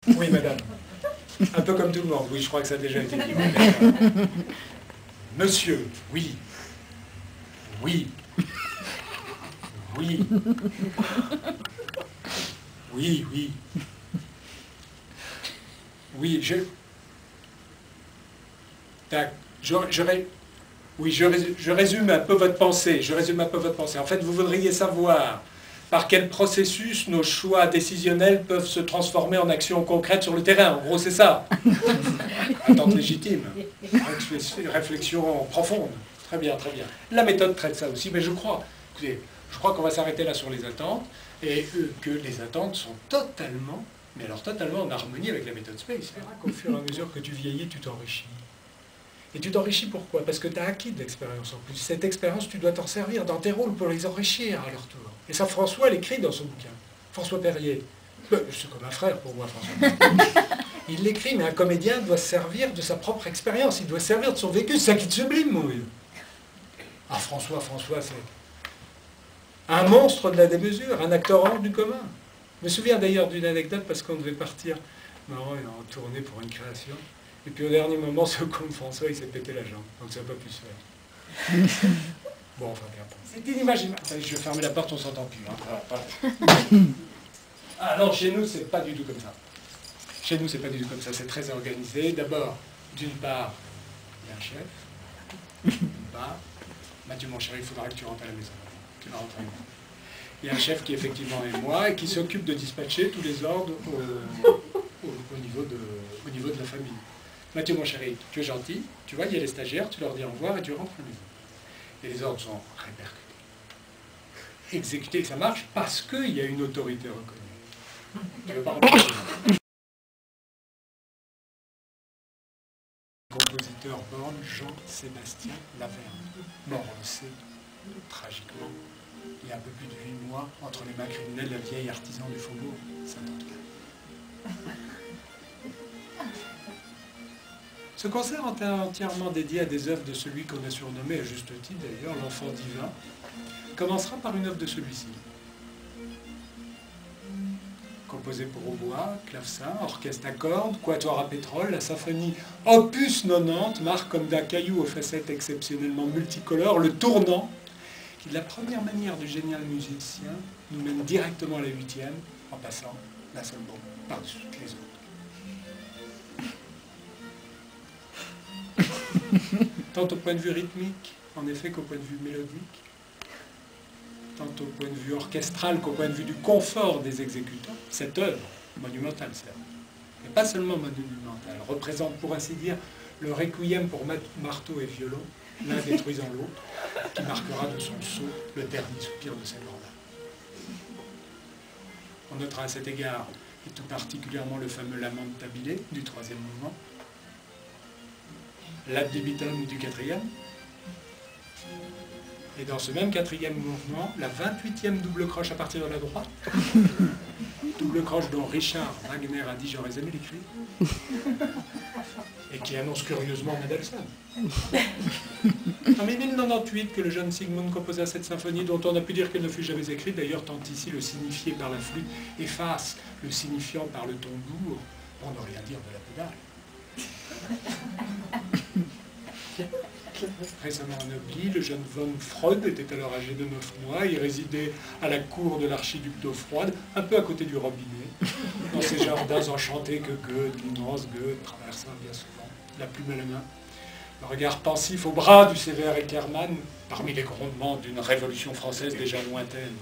Oui, madame. Un peu comme tout le monde. Oui, je crois que ça a déjà été dit. Monsieur, oui. Oui. Oui. Oui, oui. Oui, je résume un peu votre pensée. En fait, vous voudriez savoir par quel processus nos choix décisionnels peuvent se transformer en actions concrètes sur le terrain. En gros, c'est ça. Attente légitime. Réflexion profonde. Très bien, très bien. La méthode traite ça aussi, mais écoutez, je crois qu'on va s'arrêter là sur les attentes, et que les attentes sont totalement, mais alors totalement en harmonie avec la méthode Space. C'est vrai qu'au fur et à mesure que tu vieillis, tu t'enrichis. Et tu t'enrichis pourquoi? Parce que tu as acquis de l'expérience en plus. Cette expérience, tu dois t'en servir dans tes rôles pour les enrichir à leur tour. Et ça, François l'écrit dans son bouquin. François Perrier. C'est comme un frère pour moi, François. Il l'écrit, mais un comédien doit se servir de sa propre expérience. Il doit se servir de son vécu. C'est ça qui te sublime, mon vieux. Ah, François, c'est un monstre de la démesure, un acteur hors du commun. Je me souviens d'ailleurs d'une anecdote parce qu'on devait partir en tournée pour une création. Et puis au dernier moment, ce con de François, il s'est pété la jambe. Donc ça n'a pas pu se faire. Bon, enfin, bien. C'est inimaginable. Attendez, je vais fermer la porte, on s'entend plus. Hein. Ah non, chez nous, c'est pas du tout comme ça. Chez nous, c'est pas du tout comme ça. C'est très organisé. D'abord, d'une part, il y a un chef. D'une part, Mathieu, mon chéri, il faudra que tu rentres à la maison. Tu vas rentrer. Il y a un chef qui, effectivement, est moi et qui s'occupe de dispatcher tous les ordres au niveau de la famille. Mathieu, mon chéri, tu es gentil, tu vois, il y a les stagiaires, tu leur dis au revoir et tu rentres à la maison. Et les ordres sont répercutés. Exécutés, ça marche parce qu'il y a une autorité reconnue. Tu veux pas compositeur born Jean-Sébastien Laverne. Mort, on le sait, tragiquement, il y a un peu plus de 8 mois, entre les mains criminelles d'un vieil artisan du faubourg Saint-Antoine. Ce concert est entièrement dédié à des œuvres de celui qu'on a surnommé, à juste titre d'ailleurs, l'enfant divin, commencera par une œuvre de celui-ci. Composé pour hautbois, clavecin, orchestre à cordes, quatuor à pétrole, la symphonie Opus 90 marque comme d'un caillou aux facettes exceptionnellement multicolores le tournant qui, de la première manière du génial musicien, nous mène directement à la 8e en passant la seule bombe par-dessus toutes les autres. Tant au point de vue rythmique, en effet, qu'au point de vue mélodique, tant au point de vue orchestral qu'au point de vue du confort des exécutants, cette œuvre, monumentale certes, mais pas seulement monumentale, représente pour ainsi dire le requiem pour marteau et violon, l'un détruisant l'autre, qui marquera de son sceau le dernier soupir de cette grande âme. On notera à cet égard, et tout particulièrement le fameux Lamentabile du 3e mouvement, l'ad libitum du 4e, et dans ce même 4e mouvement, la 28e double croche à partir de la droite, double croche dont Richard Wagner a dit « j'aurais aimé l'écrire », et qui annonce curieusement Mendelssohn. En 1098 que le jeune Sigmund composa cette symphonie dont on a pu dire qu'elle ne fut jamais écrite, d'ailleurs tant ici le signifié par la flûte efface le signifiant par le tambour, pour ne rien dire de la pédale. Récemment anobli, le jeune von Freud était alors âgé de 9 mois. Il résidait à la cour de l'archiduc d'eau froide, un peu à côté du robinet, dans ces jardins enchantés que Goethe, l'immense Goethe, traversa bien souvent, la plume à la main, le regard pensif au bras du sévère Eckermann, parmi les grondements d'une révolution française déjà lointaine.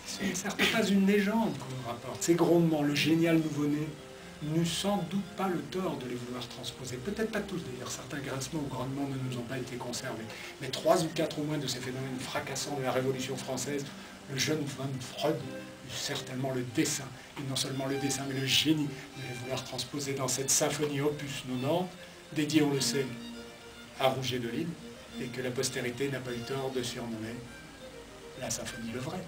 Ce n'est certes pas une légende qu'on nous rapporte. Ces grondements, le génial nouveau-né, n'eut sans doute pas le tort de les vouloir transposer. Peut-être pas tous d'ailleurs, certains grincements ou grondements ne nous ont pas été conservés. Mais 3 ou 4 au moins de ces phénomènes fracassants de la Révolution française, le jeune von Freud eut certainement le dessein, et non seulement le dessein, mais le génie de les vouloir transposer dans cette symphonie opus 90, dédiée, on le sait, à Rouget de Lille, et que la postérité n'a pas eu tort de surnommer la symphonie levrette.